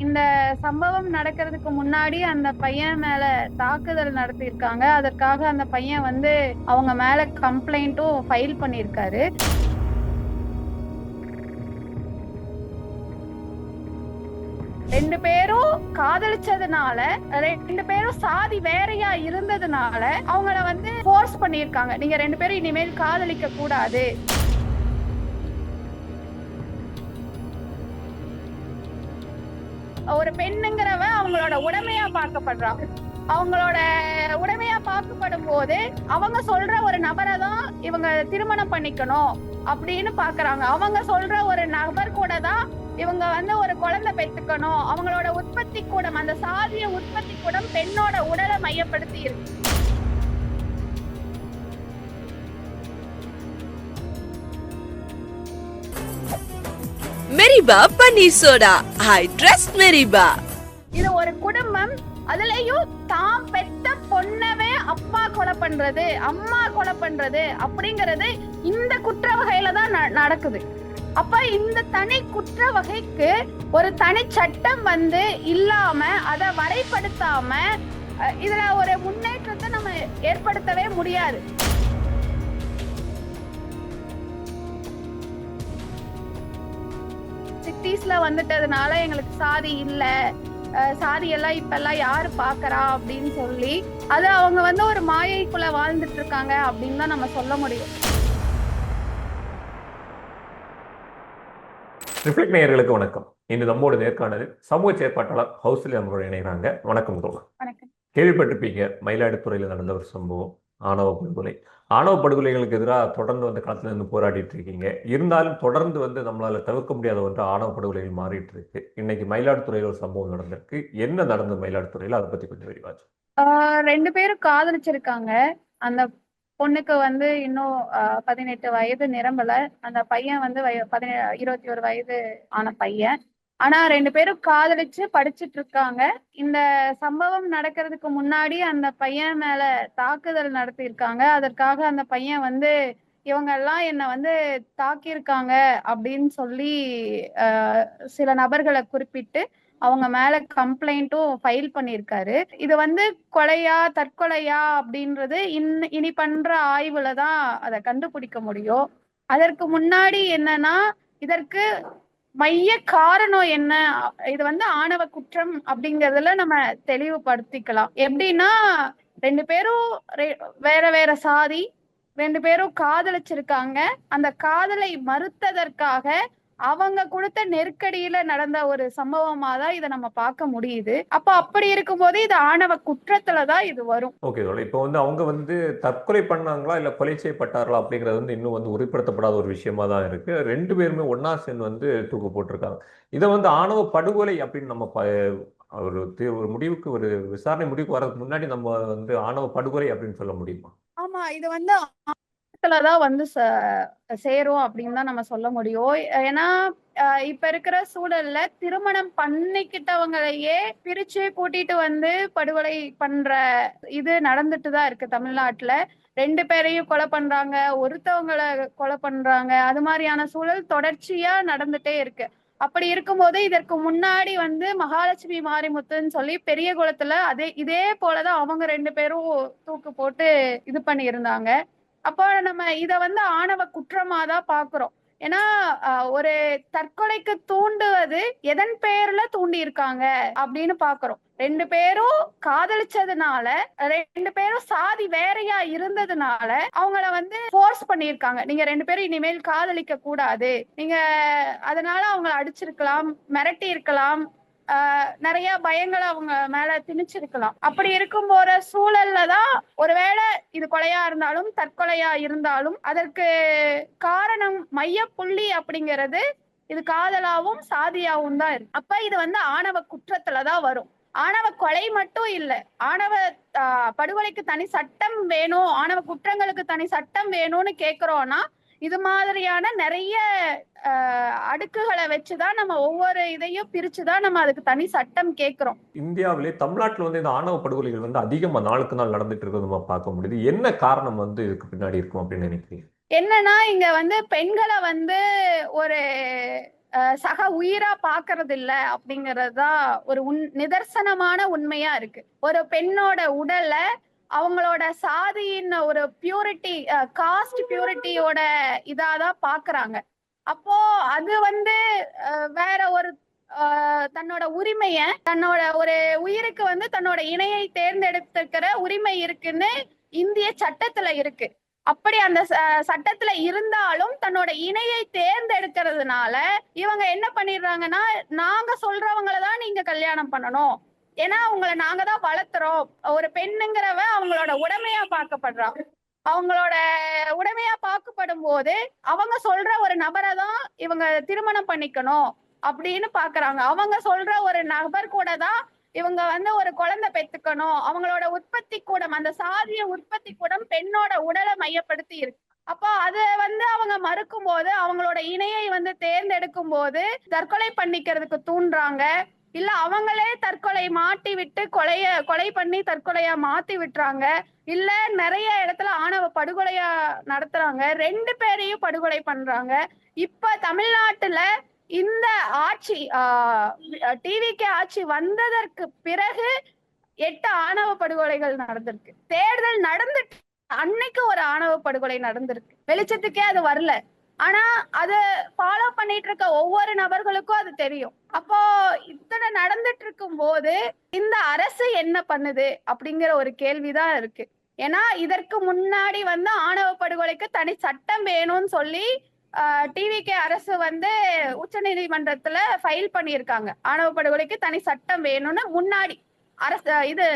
இந்த சம்பவம் நடக்கிறதுக்கு முன்னாடி அந்த பையன் மேல தாக்குதல் நடத்தியிருக்காங்க. அதற்காக அந்த பையன் வந்து அவங்க மேல கம்ப்ளைண்ட்டும் ஃபைல் பண்ணியிருக்காரு. ரெண்டு பேரும் காதலிச்சதுனால, ரெண்டு பேரும் சாதி வேறையா இருந்ததுனால அவங்கள வந்து ஃபோர்ஸ் பண்ணியிருக்காங்க. நீங்க ரெண்டு பேரும் இனிமேல் காதலிக்க கூடாது. ஒரு பெண்ணுங்கிறவ அவங்களோட உடைமையா பார்க்கப்படுறாங்க. அவங்களோட உடைமையா பார்க்கப்படும் போது அவங்க சொல்ற ஒரு நபரை தான் இவங்க திருமணம் பண்ணிக்கணும் அப்படின்னு பாக்குறாங்க. அவங்க சொல்ற ஒரு நபர் கூட தான் இவங்க வந்து ஒரு குழந்தை பெற்றுக்கணும். அவங்களோட உற்பத்தி கூடம், அந்த சாதிய உற்பத்தி கூடம் பெண்ணோட உடலை மையப்படுத்தி இருக்கு. மெரிபா பன்னீர் சோடா. ஐ ட்ரஸ்ட் மெரிபா. இது ஒரு குடும்பம், அதுலயும் தாம் பெத்த பொண்ணவே அப்பா கொலை பண்றது, அம்மா கொலை பண்றது அப்படிங்கறது இந்த குற்ற வகையில தான் நடக்குது. அப்ப இந்த தனி குற்ற வகைக்கு ஒரு தனி சட்டம் வந்து இல்லாம, அதை வரைப்படுத்தாம இதுல ஒரு முன்னேற்றத்தை நம்ம ஏற்படுத்தவே முடியாது. சிட்டிஸ்ல வந்துட்டதுனால எங்களுக்கு சாதி இல்ல, சாதி எல்லாம் இப்ப எல்லாம் யாரு பாக்குறா அப்படின்னு சொல்லி அது அவங்க வந்து ஒரு மாயைக்குள்ள வாழ்ந்துட்டு இருக்காங்க அப்படின்னு தான் நம்ம சொல்ல முடியும். ரிஃப்ளெக்ட் நேயர்களுக்கு வணக்கம். இன்று நம்மோடு நேர்காணலில் சமூக செயற்பாட்டாளர் ஹவுஸ்ல நம்மளோட இணைகிறாங்க. வணக்கம் தோழா. வணக்கம். கேள்விப்பட்டிருப்பீங்க, மயிலாடுதுறையில் நடந்த ஒரு சம்பவம், ஆணவ படுகொலை. ஆணவ படுகொலைகளுக்கு எதிராக தொடர்ந்து வந்து களத்துல இருந்து போராடிட்டு இருக்கீங்க. இருந்தாலும் தொடர்ந்து வந்து நம்மளால தவிர்க்க முடியாத ஒன்று ஆணவ படுகொலைகள் மாறிட்டு இருக்கு. இன்னைக்கு மயிலாடுதுறையில் ஒரு சம்பவம் நடந்திருக்கு. என்ன நடந்தது மயிலாடுதுறையில், அதை பத்தி கொஞ்சம் விரிவாச்சு. ரெண்டு பேரும் காதலிச்சிருக்காங்க. அந்த பொண்ணுக்கு வந்து இன்னும் 18 வயது நிரம்பல. அந்த பையன் வந்து 21 வயது ஆன பையன். ஆனா ரெண்டு பேரும் காதலிச்சு படிச்சுட்டு இருக்காங்க. இந்த சம்பவம் நடக்கிறதுக்கு முன்னாடி அந்த பையன் மேல தாக்குதல் நடத்தியிருக்காங்க. அதற்காக அந்த பையன் வந்து இவங்க எல்லாம் என்ன வந்து தாக்கியிருக்காங்க அப்படின்னு சொல்லி சில நபர்களை குறிப்பிட்டு அவங்க மேல கம்ப்ளைண்ட்டும் ஃபைல் பண்ணியிருக்காரு. இது வந்து கொலையா தற்கொலையா அப்படின்றது இனி பண்ற ஆய்வுல தான் அதை கண்டுபிடிக்க முடியும். அதற்கு முன்னாடி என்னன்னா, இதற்கு மைய காரணம் என்ன, இது வந்து ஆணவ குற்றம் அப்படிங்கறதுல நம்ம தெளிவுபடுத்திக்கலாம். எப்படின்னா, ரெண்டு பேரும் வேற வேற சாதி, ரெண்டு பேரும் காதலிச்சிருக்காங்க. அந்த காதலை மறுத்ததற்காக அவங்க கொடுத்த நெருக்கடியில நடந்த ஒரு சம்பவமா தான் இதை நம்ம பார்க்க முடியுது. அப்ப அப்படி இருக்கும்போது இது ஆணவ குற்றத்துலதான் இது வரும். ஓகே, இப்போ வந்து அவங்க வந்து தற்கொலை பண்ணாங்களா இல்ல கொலை செய்யப்பட்டார்களா அப்படிங்கிறது வந்து இன்னும் வந்து உறுதிப்படுத்தப்படாத ஒரு விஷயமா தான் இருக்கு. ரெண்டு பேருமே ஒன்னா சேர்ந்து வந்து தூக்கு போட்டிருக்காங்க. இதை வந்து ஆணவ படுகொலை அப்படின்னு நம்ம ஒரு முடிவுக்கு, ஒரு விசாரணை முடிவுக்கு வர்றதுக்கு முன்னாடி நம்ம வந்து ஆணவ படுகொலை அப்படின்னு சொல்ல முடியுமா? ஆமா, இது வந்து தான் வந்து சேரும் அப்படின்னு தான் நம்ம சொல்ல முடியும். ஏன்னா இப்ப இருக்கிற சூழல்ல திருமணம் பண்ணிக்கிட்டவங்களையே பிரிச்சு கூட்டிட்டு வந்து படுகொலை பண்ற இது நடந்துட்டுதான் இருக்கு தமிழ்நாட்டுல. ரெண்டு பேரையும் கொலை பண்றாங்க, ஒருத்தவங்களை கொலை பண்றாங்க. அது மாதிரியான சூழல் தொடர்ச்சியா நடந்துட்டே இருக்கு. அப்படி இருக்கும்போது இதற்கு முன்னாடி வந்து மகாலட்சுமி மாரிமுத்துன்னு சொல்லி பெரிய குளத்துல இதே போலதான் அவங்க ரெண்டு பேரும் தூக்கு போட்டு இது பண்ணி இருந்தாங்க. அப்போ நம்ம இத வந்து ஆணவ குற்றமாதான் பாக்குறோம். ஏன்னா ஒரு தற்கொலைக்கு தூண்டுவது எதன் பெயர்ல தூண்டி இருக்காங்க அப்படின்னு பாக்குறோம். ரெண்டு பேரும் காதலிச்சதுனால, ரெண்டு பேரும் சாதி வேறையா இருந்ததுனால அவங்கள வந்து ஃபோர்ஸ் பண்ணியிருக்காங்க. நீங்க ரெண்டு பேரும் இனிமேல் காதலிக்க கூடாது, நீங்க அதனால அவங்கள அடிச்சிருக்கலாம், மிரட்டி இருக்கலாம், நிறைய பயங்களை அவங்க மேல திணிச்சிருக்கலாம். அப்படி இருக்கும் போற சூழல்ல தான் ஒருவேளை இது கொலையா இருந்தாலும் தற்கொலையா இருந்தாலும் அதற்கு காரணம் மைய புள்ளி அப்படிங்கிறது இது காதலாவும் சாதியாவும் தான் இருக்கு. அப்ப இது வந்து ஆணவ குற்றத்துலதான் வரும். ஆணவ கொலை மட்டும் இல்ல, ஆணவ படுகொலைக்கு தனி சட்டம் வேணும், ஆணவ குற்றங்களுக்கு தனி சட்டம் வேணும்னு கேக்குறோம்னா இது மாதிரியான நிறைய அடுக்குகளை வச்சுதான் நம்ம ஒவ்வொரு இதையும் பிரிச்சுதான் நம்ம அதுக்கு தனி சட்டம் கேட்கிறோம். இந்தியாவிலே தமிழ்நாட்டில் வந்து இந்த ஆணவ படுகொலைகள் வந்து அதிகமா நாளுக்கு நாள் நடந்துட்டு இருக்கிறது நம்ம பார்க்க முடியுது. என்ன காரணம் வந்து இதுக்கு பின்னாடி இருக்கும் அப்படின்னு நினைக்கிறீங்க? என்னன்னா, இங்க வந்து பெண்களை வந்து ஒரு சக உயிரா பாக்குறது இல்ல அப்படிங்கறதுதான் ஒரு நிதர்சனமான உண்மையா இருக்கு. ஒரு பெண்ணோட உடலை அவங்களோட சாதியின் ஒரு பியூரிட்டி, காஸ்ட் பியூரிட்டியோட இதாதான் பாக்குறாங்க. அப்போ அது வந்து வேற ஒரு தன்னோட உரிமைய, தன்னோட ஒரு உயிருக்கு வந்து தன்னோட இணையை தேர்ந்தெடுத்துக்கிற உரிமை இருக்குன்னு இந்திய சட்டத்துல இருக்கு. அப்படி அந்த சட்டத்துல இருந்தாலும் தன்னோட இணையை தேர்ந்தெடுக்கிறதுனால இவங்க என்ன பண்ணிடுறாங்கன்னா, நாங்க சொல்றவங்களதான் நீங்க கல்யாணம் பண்ணணும், ஏன்னா அவங்களை நாங்க தான் வளர்த்துறோம். ஒரு பெண்ணுங்கிறவ அவங்களோட உடைமையா பார்க்கப்படுறான். அவங்களோட உடைமையா பார்க்கப்படும் போது அவங்க சொல்ற ஒரு நபரை தான் இவங்க திருமணம் பண்ணிக்கணும் அப்படின்னு பாக்குறாங்க. அவங்க சொல்ற ஒரு நபர் கூட தான் இவங்க வந்து ஒரு குழந்தை பெத்துக்கணும். அவங்களோட உற்பத்தி கூடம், அந்த சாதிய உற்பத்தி கூடம் பெண்ணோட உடலை மையப்படுத்தி இருக்கு. அப்போ அதை வந்து அவங்க மறுக்கும் போது, அவங்களோட இணையை வந்து தேர்ந்தெடுக்கும் போது தற்கொலை பண்ணிக்கிறதுக்கு தூண்டுறாங்க. இல்ல அவங்களே தற்கொலை மாட்டி விட்டு கொலை பண்ணி தற்கொலையா மாத்தி விட்டுறாங்க. இல்ல நிறைய இடத்துல ஆணவ படுகொலையா நடத்துறாங்க. 2 பேரையும் படுகொலை பண்றாங்க. இப்ப தமிழ்நாட்டுல இந்த ஆட்சி, டிவிகே ஆட்சி வந்ததற்கு பிறகு 8 ஆணவ படுகொலைகள் நடந்திருக்கு. தேர்தல் நடந்துட்டு அன்னைக்கு ஒரு ஆணவ படுகொலை நடந்திருக்கு. வெளிச்சத்துக்கே அது வரல. ஆனா அதை ஃபாலோ பண்ணிட்டு இருக்க ஒவ்வொரு நபர்களுக்கும் அது தெரியும். அப்போ இத்தனை நடந்துட்டு இருக்கும் போது இந்த அரசு என்ன பண்ணுது அப்படிங்கிற ஒரு கேள்விதான் இருக்கு. ஏன்னா இதற்கு முன்னாடி வந்து ஆணவ படுகொலைக்கு தனி சட்டம் வேணும்னு சொல்லி டிவிகே அரசு வந்து உச்ச நீதிமன்றத்துல ஃபைல் பண்ணியிருக்காங்க. ஆணவ படுகொலைக்கு தனி சட்டம் வேணும்னு முன்னாடி அரசு இது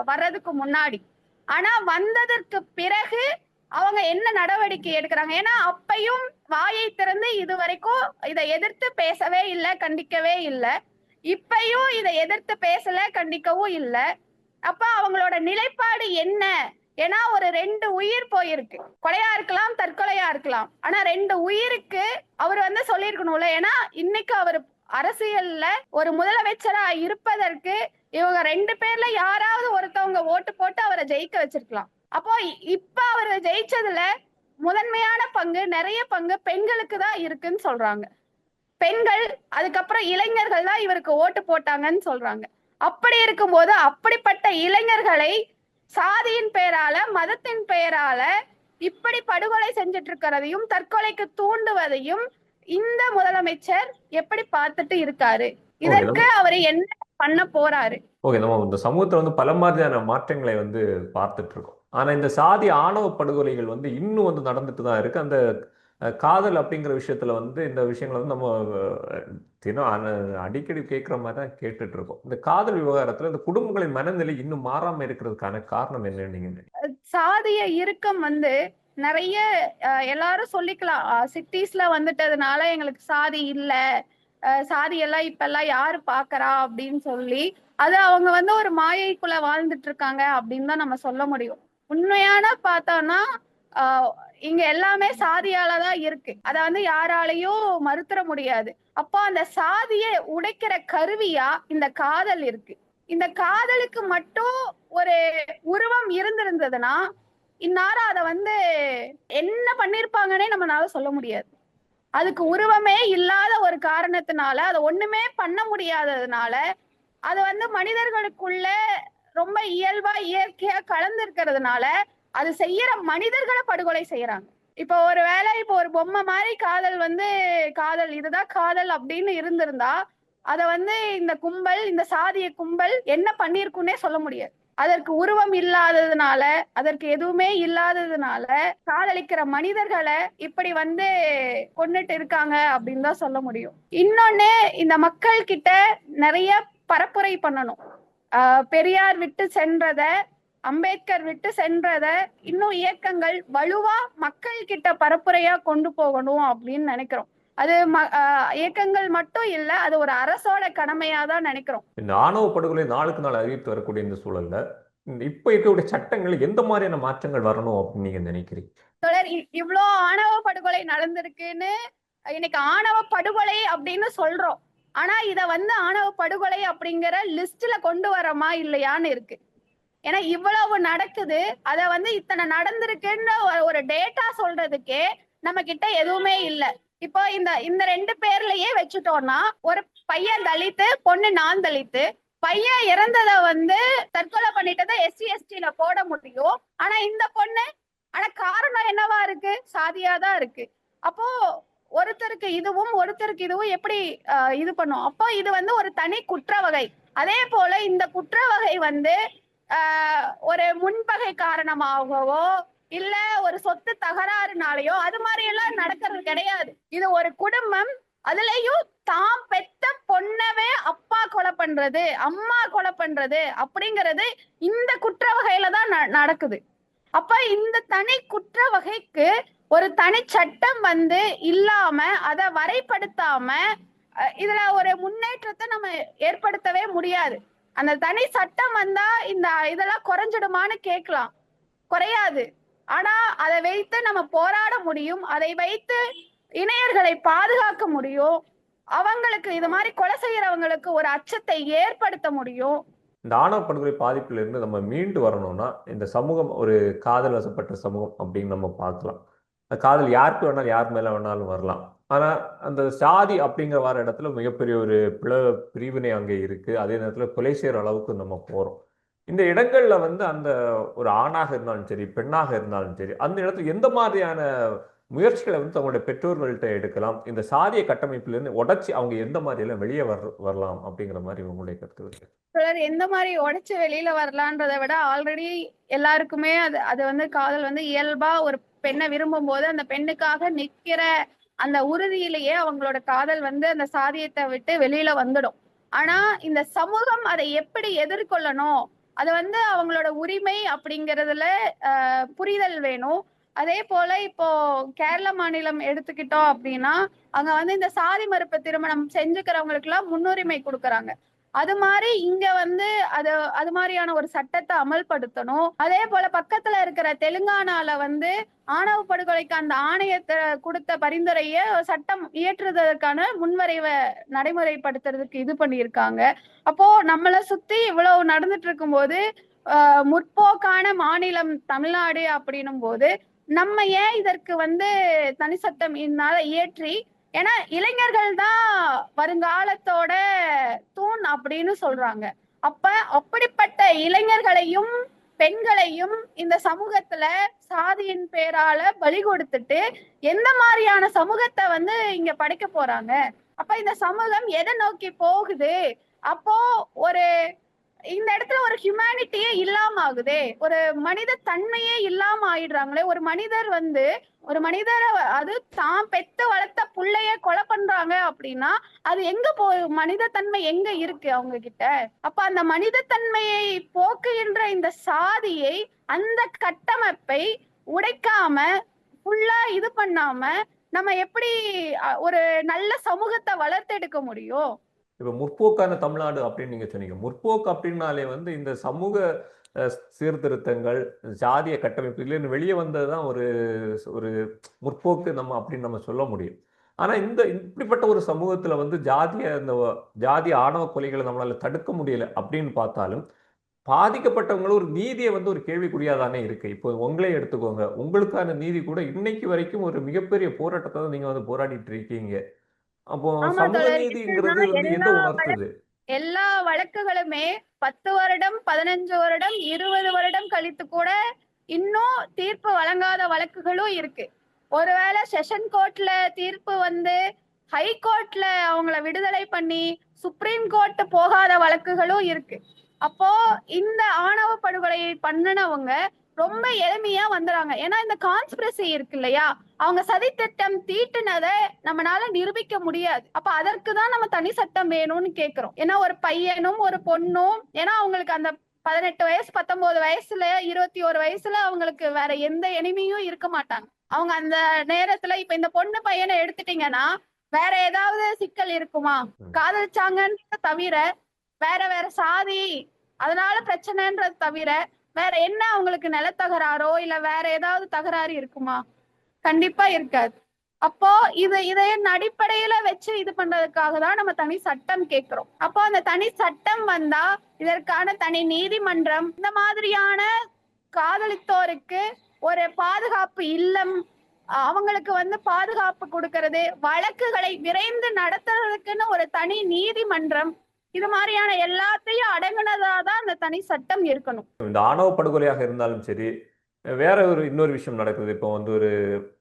வர்றதுக்கு முன்னாடி. ஆனா வந்ததற்கு பிறகு அவங்க என்ன நடவடிக்கை எடுக்கிறாங்க? ஏன்னா அப்பையும் வாயை திறந்து இது வரைக்கும் இதை எதிர்த்து பேசவே இல்லை, கண்டிக்கவே இல்லை. இப்பையும் இதை எதிர்த்து பேசல, கண்டிக்கவும் இல்லை. அப்ப அவங்களோட நிலைப்பாடு என்ன? ஏன்னா ஒரு 2 உயிர் போயிருக்கு. கொலையா இருக்கலாம், தற்கொலையா இருக்கலாம். ஆனா 2 உயிருக்கு அவர் வந்து சொல்லியிருக்கணும்ல. ஏன்னா இன்னைக்கு அவர் அரசியல்ல ஒரு முதலமைச்சரா இருப்பதற்கு இவங்க 2 பேர்ல யாராவது ஒருத்தவங்க ஓட்டு போட்டு அவரை ஜெயிக்க வச்சிருக்கலாம். அப்போ இப்ப அவர் ஜெயிச்சதுல முதன்மையான பங்கு, நிறைய பங்கு பெண்களுக்கு தான் இருக்குன்னு சொல்றாங்க. பெண்கள், அதுக்கப்புறம் இளைஞர்கள் தான் இவருக்கு ஓட்டு போட்டாங்கன்னு சொல்றாங்க. அப்படி இருக்கும்போது அப்படிப்பட்ட இளைஞர்களை சாதியின் பெயரால, மதத்தின் பெயரால இப்படி படுகொலை செஞ்சிட்டு இருக்கிறதையும் தற்கொலைக்கு தூண்டுவதையும் இந்த முதலமைச்சர் எப்படி பார்த்துட்டு இருக்காரு? இதற்கு அவர் என்ன பண்ண போறாரு? ஓகே, நம்ம இந்த சமூகத்துல வந்து பல மாதிரியான மாற்றங்களை வந்து பார்த்துட்டு இருக்கோம். ஆனா இந்த சாதி ஆணவ படுகொலைகள் வந்து இன்னும் வந்து நடந்துட்டு தான் இருக்கு. அந்த காதல் அப்படிங்கிற விஷயத்துல வந்து இந்த விஷயங்களை வந்து நம்ம தினம் அடிக்கடி கேட்குற மாதிரி தான் கேட்டுட்டு இருக்கோம். இந்த காதல் விவகாரத்துல இந்த குடும்பங்களின் மனநிலை இன்னும் மாறாம இருக்கிறதுக்கான காரணம் என்னன்னு நீங்க? சாதிய இறுக்கம் வந்து நிறைய எல்லாரும் சொல்லிக்கலாம். சிட்டிஸ்ல வந்துட்டதுனால எங்களுக்கு சாதி இல்ல, சாதி எல்லாம் இப்ப எல்லாம் யாரு பாக்குறா அப்படின்னு சொல்லி அது அவங்க வந்து ஒரு மாயைக்குள்ள வாழ்ந்துட்டு இருக்காங்க அப்படின்னு தான் நம்ம சொல்ல முடியும். உண்மையான பார்த்தோம்னா இங்க எல்லாமே சாதியாலதான் இருக்கு. அத வந்து யாராலையும் மறுத்துற முடியாது. அப்போ அந்த சாதியை உடைக்கிற கருவியா இந்த காதல் இருக்கு. இந்த காதலுக்கு மட்டும் ஒரு உருவம் இருந்திருந்ததுன்னா இந்நேரம் அதை வந்து என்ன பண்ணிருப்பாங்கன்னே நம்மளால சொல்ல முடியாது. அதுக்கு உருவமே இல்லாத ஒரு காரணத்தினால, அதை ஒண்ணுமே பண்ண முடியாததுனால, அது வந்து மனிதர்களுக்குள்ள ரொம்ப இயல்பா இயற்கையா கலந்து இருக்கிறதுனால அது செய்யற மனிதர்களை படுகொலை செய்யறாங்க. இப்போ இப்போ ஒரு பொம்மை மாதிரி காதல் வந்து காதல் இதுதான் காதல் அப்படின்னு இருந்திருந்தா அதை வந்து இந்த கும்பல், இந்த சாதிய கும்பல் என்ன பண்ணிருக்குன்னே சொல்ல முடியாது. அதற்கு உருவம் இல்லாததுனால, அதற்கு எதுவுமே இல்லாததுனால காதலிக்கிற மனிதர்களை இப்படி வந்து கொண்டுட்டு இருக்காங்க அப்படின்னு தான் சொல்ல முடியும். இன்னொன்னு, இந்த மக்கள் கிட்ட நிறைய பரப்புரை பண்ணணும். பெரியார் விட்டு சென்றத, அம்பேத்கர் விட்டு சென்றத இன்னும் இயக்கங்கள் வலுவா மக்கள் கிட்ட பரப்புரையா கொண்டு போகணும் அப்படின்னு நினைக்கிறோம். அது இயக்கங்கள் மட்டும் இல்ல, அது ஒரு அரசோட கடமையா தான் நினைக்கிறோம். இந்த ஆணவ படுகொலை நாளுக்கு நாள் அதிகரித்து வரக்கூடிய இந்த சூழல்ல இப்ப இருக்கக்கூடிய சட்டங்கள் எந்த மாதிரியான மாற்றங்கள் வரணும் அப்படின்னு நீங்க நினைக்கிறீங்க? தொடர் இவ்வளோ ஆணவ படுகொலை நடந்திருக்குன்னு இன்னைக்கு ஆணவ படுகொலை அப்படின்னு சொல்றோம். ஆனா இத வந்து ஆணவ படுகொலை அப்படிங்கிற லிஸ்ட்ல கொண்டு வரமா இல்லையான்னு இருக்கு. ஏன்னா இவ்வளவு நடக்குது, அத வந்து இத்தனை நடந்திருக்குன்னு ஒரு டேட்டா சொல்றதுக்கே நம்ம கிட்ட எதுவுமே இல்லை. இப்போ இந்த இந்த 2 பேர்லயே வச்சுட்டோம்னா, ஒரு பையன் தலித்து, பொண்ணு நான் தலித்து. பையன் இறந்தத வந்து தற்கொலை பண்ணிட்டதை SC ST போட முடியும். ஆனா இந்த பொண்ணு, ஆனா காரணம் என்னவா இருக்கு? சாதியா தான் இருக்கு. அப்போ ஒருத்தருக்கு இதுவும் ஒருத்தருக்கு இதுவும் எப்படி இது பண்ணும்? அப்போ இது வந்து ஒரு தனி குற்ற வகை. அதே போல இந்த குற்ற வகை வந்து ஒரு முன்பகை காரணமாகவோ இல்ல ஒரு சொத்து தகராறுனாலயோ அது மாதிரி எல்லாம் நடக்கிறது கிடையாது. இது ஒரு குடும்பம், அதுலயும் தான் பெத்த பொண்ணவே அப்பா கொலை பண்றது, அம்மா கொலை பண்றது அப்படிங்கிறது இந்த குற்ற வகையில தான் நடக்குது. அப்ப இந்த தனி குற்ற வகைக்கு ஒரு தனி சட்டம் வந்து இல்லாம அதை வரைப்படுத்தாம இதுல ஒரு முன்னேற்றத்தை நம்ம ஏற்படுத்தவே முடியாது. அந்த தனி சட்டம் வந்தா இந்த இதெல்லாம் குறைஞ்சிடுமான்னு கேட்கலாம், குறையாது. ஆனா அதை வைத்து நம்ம போராட முடியும், அதை வைத்து இணையர்களை பாதுகாக்க முடியும், அவங்களுக்கு இது மாதிரி கொலை செய்யறவங்களுக்கு ஒரு அச்சத்தை ஏற்படுத்த முடியும். இந்த ஆணவ படுகொலை பாதிப்புல இருந்து நம்ம மீண்டு வரணும்னா இந்த சமூகம் ஒரு காதல் வசப்பட்ட சமூகம் அப்படின்னு நம்ம பார்க்கலாம். காதல் யாருக்கு வேணாலும் யார் மேல வேணாலும் வரலாம். ஆனா அந்த சாதி அப்படிங்கிற வர இடத்துல மிகப்பெரிய ஒரு பிரிவினை அங்கே இருக்கு. அதே நேரத்துல கொலை செய்யற அளவுக்கு நம்ம போறோம். இந்த இடங்கள்ல வந்து அந்த ஒரு ஆணாக இருந்தாலும் சரி, பெண்ணாக இருந்தாலும் சரி, அந்த இடத்துல எந்த மாதிரியான முயற்சிகளை வந்து தங்களுடைய பெற்றோர்கள்ட்ட எடுக்கலாம்? இந்த சாதிய கட்டமைப்பிலிருந்து உடைச்சி அவங்க எந்த மாதிரி எல்லாம் வெளியே வரலாம் அப்படிங்கிற மாதிரி உங்களுடைய கருத்து இருக்கு? சிலர் எந்த மாதிரி உடைச்சு வெளியில வரலான்றதை விட ஆல்ரெடி எல்லாருக்குமே அது அது வந்து காதல் வந்து இயல்பா ஒரு பெண்ணை விரும்பும் போது அந்த பெண்ணுக்காக நிக்கிற அந்த உறுதியிலேயே அவங்களோட காதல் வந்து அந்த சாதியத்தை விட்டு வெளியில வந்துடும். ஆனா இந்த சமூகம் அதை எப்படி எதிர்கொள்ளணும், அது வந்து அவங்களோட உரிமை அப்படிங்கறதுல புரிதல் வேணும். அதே போல இப்போ கேரள மாநிலம் எடுத்துக்கிட்டோம் அப்படின்னா அங்க வந்து இந்த சாதி மறுப்பு திருமணம் செஞ்சுக்கிறவங்களுக்கு எல்லாம் முன்னுரிமை கொடுக்கறாங்க. அது மாதிரி இங்க வந்து அது மாதிரியான ஒரு சட்டத்தை அமல்படுத்தணும். அதே போல பக்கத்துல இருக்கிற தெலுங்கானால வந்து ஆணவ படுகொலைக்கு அந்த ஆணையத்தை கொடுத்த பரிந்துரைய சட்டம் இயற்றுவதற்கான முன்வரைவை நடைமுறைப்படுத்துறதுக்கு இது பண்ணியிருக்காங்க. அப்போ நம்மளை சுத்தி இவ்வளவு நடந்துட்டு இருக்கும் போது முற்போக்கான மாநிலம் தமிழ்நாடு அப்படின்னும் போது நம்ம ஏன் இதற்கு வந்து தனி சட்டம் இந்நாள இயற்றி, ஏன்னா இளைஞர்கள் தான் வருங்காலத்தோட தூண் அப்படின்னு சொல்றாங்க. அப்ப அப்படிப்பட்ட இளைஞர்களையும் பெண்களையும் இந்த சமூகத்துல சாதியின் பேரால பலி கொடுத்துட்டு எந்த மாதிரியான சமூகத்தை வந்து இங்க படைக்க போறாங்க? அப்ப இந்த சமூகம் எதை நோக்கி போகுது? அப்போ ஒரு இந்த இடத்துல ஒரு ஹியூமனிட்டியே இல்லாம ஆகுதே, ஒரு மனித தன்மையே இல்லாம ஆயிடுறாங்களே. ஒரு மனிதர் வந்து ஒரு மனிதரை அது தான் பெத்து வளர்த்த புள்ளைய கொலை பண்றாங்க அப்படின்னா அது எங்க மனித தன்மை எங்க இருக்கு அவங்க கிட்ட? அப்ப அந்த மனித தன்மையை போக்குகின்ற இந்த சாதியை, அந்த கட்டமைப்பை உடைக்காம ஃபுல்லா இது பண்ணாம நம்ம எப்படி ஒரு நல்ல சமூகத்தை வளர்த்தெடுக்க முடியும்? இப்ப முற்போக்கான தமிழ்நாடு அப்படின்னு நீங்க சொன்னீங்க. முற்போக்கு அப்படின்னாலே வந்து இந்த சமூக சீர்திருத்தங்கள், ஜாதிய கட்டமைப்புல வெளியே வந்ததுதான் ஒரு ஒரு முற்போக்கு நம்ம அப்படின்னு நம்ம சொல்ல முடியும். ஆனா இப்படிப்பட்ட ஒரு சமூகத்துல வந்து ஜாதி ஆணவ கொலைகளை நம்மளால தடுக்க முடியல அப்படின்னு பார்த்தாலும், பாதிக்கப்பட்டவங்களும் ஒரு நீதியை வந்து ஒரு கேள்விக்குறியா தானே இருக்கு. இப்போ உங்களே எடுத்துக்கோங்க. உங்களுக்கான நீதி கூட இன்னைக்கு வரைக்கும் ஒரு மிகப்பெரிய போராட்டத்தை தான் நீங்க வந்து போராடிட்டு இருக்கீங்க. அப்போ ஆமா சமூக தோழர், நீதிங்கிறது வந்து எந்த உணர்த்துது? எல்லா வழக்குகளுமே 10 வருடம் 15 வருடம் 20 வருடம் கழித்து கூட இன்னும் தீர்ப்பு வழங்காத வழக்குகளும் இருக்கு. ஒருவேளை செஷன் கோர்ட்ல தீர்ப்பு வந்து ஹை கோர்ட்ல அவங்கள விடுதலை பண்ணி சுப்ரீம் கோர்ட் போகாத வழக்குகளும் இருக்கு. அப்போ இந்த ஆணவ படுகொலையை பண்ணினவங்க ரொம்ப எளிமையா வந்துறாங்க. ஏன்னா இந்த கான்ஸ்பிரசி இருக்கு இல்லையா, அவங்க சதி திட்டம் தீட்டுனதை நம்மளால நிரூபிக்க முடியாது. அப்ப அதற்குதான் நம்ம தனி சட்டம் வேணும்னு கேக்குறோம். ஏன்னா ஒரு பையனும் ஒரு பொண்ணும், ஏன்னா அவங்களுக்கு அந்த 18 வயசு 19 வயசுல 21 வயசுல அவங்களுக்கு வேற எந்த எனிமையும் இருக்க மாட்டாங்க. அவங்க அந்த நேரத்துல இப்ப இந்த பொண்ணு பையனை எடுத்துட்டீங்கன்னா வேற ஏதாவது சிக்கல் இருக்குமா? காதலிச்சாங்கன்றத தவிர வேற வேற சாதி அதனால பிரச்சனைன்றது தவிர வேற என்ன அவங்களுக்கு நிலத்தகராறோ இல்ல வேற ஏதாவது தகராறு இருக்குமா? கண்டிப்பா இருக்காது. அப்போ இதையின் அடிப்படையில வச்சு இது பண்றதுக்காக தான் நம்ம தனி சட்டம் கேட்கிறோம். அப்போ அந்த தனி சட்டம் வந்தா இதற்கான தனி நீதிமன்றம், இந்த மாதிரியான காதலித்தோருக்கு ஒரு பாதுகாப்பு இல்லம் அவங்களுக்கு வந்து பாதுகாப்பு கொடுக்கறது, வழக்குகளை விரைந்து நடத்துறதுக்குன்னு ஒரு தனி நீதிமன்றம், இது மாதிரியான எல்லாத்தையும் அடங்குனதாதான் அந்த தனி சட்டம் இருக்கணும். இந்த ஆணவ படுகொலையாக இருந்தாலும் சரி, வேற இன்னொரு விஷயம் நடக்குது. இப்போ வந்து ஒரு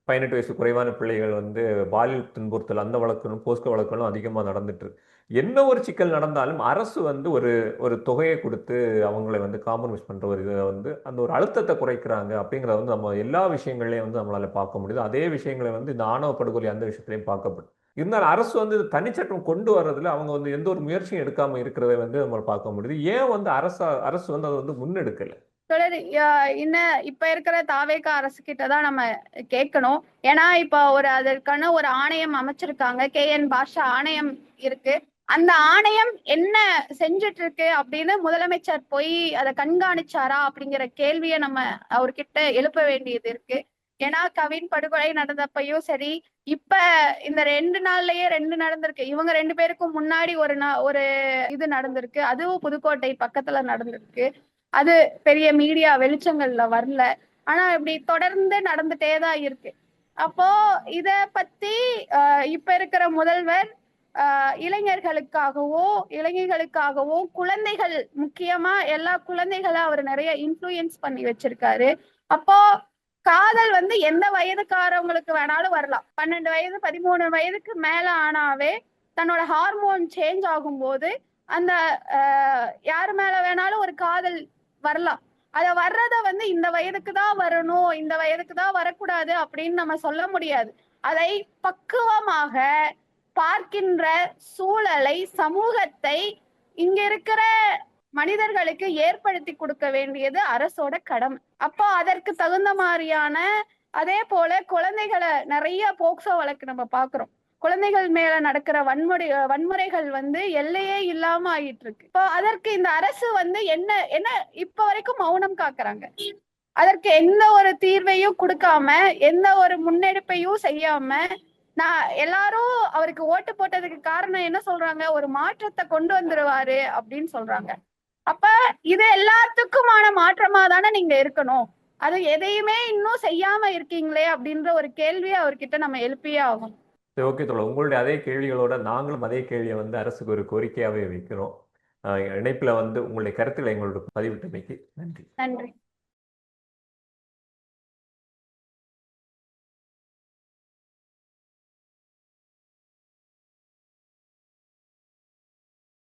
18 வயசு குறைவான பிள்ளைகள் வந்து பாலியல் துன்புறுத்தல் அந்த வழக்குகளும் போஸ்கோ வழக்குகளும் அதிகமாக நடந்துட்டு இருக்கு. என்ன ஒரு சிக்கல் நடந்தாலும் அரசு வந்து ஒரு ஒரு தொகையை கொடுத்து அவங்களை வந்து காம்ப்ரமைஸ் பண்ற ஒரு இதை வந்து அந்த ஒரு அழுத்தத்தை குறைக்கிறாங்க அப்படிங்கிறத வந்து நம்ம எல்லா விஷயங்களையும் வந்து நம்மளால பார்க்க முடியுது. அதே விஷயங்களை வந்து இந்த ஆணவ படுகொலை அந்த விஷயத்திலையும் பார்க்கப்படும். இருந்தாலும் அரசு வந்து தனிச்சட்டம் கொண்டு வர்றதுல அவங்க வந்து எந்த ஒரு முயற்சியும் எடுக்காம இருக்கிறதை வந்து நம்ம பார்க்க முடியுது. ஏன் வந்து அரசு வந்து அதை வந்து முன்னெடுக்கல? தொடர் இப்ப இருக்கிற தாவேகா அரசு கிட்டதான் நம்ம கேட்கணும். ஏன்னா இப்ப அதற்கான ஒரு ஆணையம் அமைச்சிருக்காங்க. KN பாஷா ஆணையம் இருக்கு. அந்த ஆணையம் என்ன செஞ்சுட்டு இருக்கு அப்படின்னு முதலமைச்சர் போய் அதை கண்காணிச்சாரா அப்படிங்கிற கேள்வியை நம்ம அவர்கிட்ட எழுப்ப வேண்டியது இருக்கு. ஏன்னா கவின் படுகொலை நடந்தப்பையும் சரி, இப்ப இந்த 2 நாள்லயே 2 நடந்திருக்கு. இவங்க 2 பேருக்கும் முன்னாடி ஒரு இது நடந்திருக்கு. அதுவும் புதுக்கோட்டை பக்கத்துல நடந்திருக்கு. அது பெரிய மீடியா வெளிச்சங்கள்ல வரல. ஆனா இப்படி தொடர்ந்து நடந்துட்டே தான் இருக்கு. அப்போ இத பத்தி இப்ப இருக்கிற முதல்வர் இளைஞர்களுக்காகவோ குழந்தைகள், முக்கியமா எல்லா குழந்தைகளை அவர் நிறைய இன்ஃப்ளூயன்ஸ் பண்ணி வச்சிருக்காரு. அப்போ காதல் வந்து எந்த வயதுக்காரவங்களுக்கு வேணாலும் வரலாம். 12 வயது 13 வயதுக்கு மேல ஆனாவே தன்னோட ஹார்மோன் சேஞ்ச் ஆகும்போது அந்த யாரு மேல வேணாலும் ஒரு காதல் வரலாம். அத வர்றத வந்து இந்த வயதுக்கு தான் வரணும், இந்த வயதுக்கு தான் வரக்கூடாது அப்படின்னு நம்ம சொல்ல முடியாது. அதை பக்குவமாக பார்க்கின்ற சூழலை, சமூகத்தை இங்க இருக்கிற மனிதர்களுக்கு ஏற்படுத்தி கொடுக்க வேண்டியது அரசோட கடமை. அப்போ அதற்கு தகுந்த மாதிரியான, அதே போல குழந்தைகளை நிறைய போக்சோ வழக்கு நம்ம பாக்குறோம். குழந்தைகள் மேல நடக்கிற வன்முறைகள் வந்து எல்லையே இல்லாம ஆயிட்டு இருக்கு. இப்போ அதற்கு இந்த அரசு வந்து என்ன என்ன இப்ப வரைக்கும் மௌனம் காக்குறாங்க. அதற்கு எந்த ஒரு தீர்வையும் கொடுக்காம, எந்த ஒரு முன்னெடுப்பையும் செய்யாம, நான் எல்லாரும் அவருக்கு ஓட்டு போட்டதுக்கு காரணம் என்ன சொல்றாங்க, ஒரு மாற்றத்தை கொண்டு வந்துருவாரு அப்படின்னு சொல்றாங்க. அப்ப இது எல்லாத்துக்குமான மாற்றமா தானே நீங்க இருக்கணும். அது எதையுமே இன்னும் செய்யாம இருக்கீங்களே அப்படின்ற ஒரு கேள்வியை அவர்கிட்ட நம்ம எழுப்பியே ஆகும். சரி, ஓகே தோழர். உங்களுடைய அதே கேள்விகளோட நாங்களும் அதே கேள்வியை வந்து அரசுக்கு ஒரு கோரிக்கையாகவே வைக்கிறோம். இணைப்பில் வந்து உங்களுடைய கருத்தில் எங்களோட பதிவிட்டமைக்கு நன்றி. நன்றி.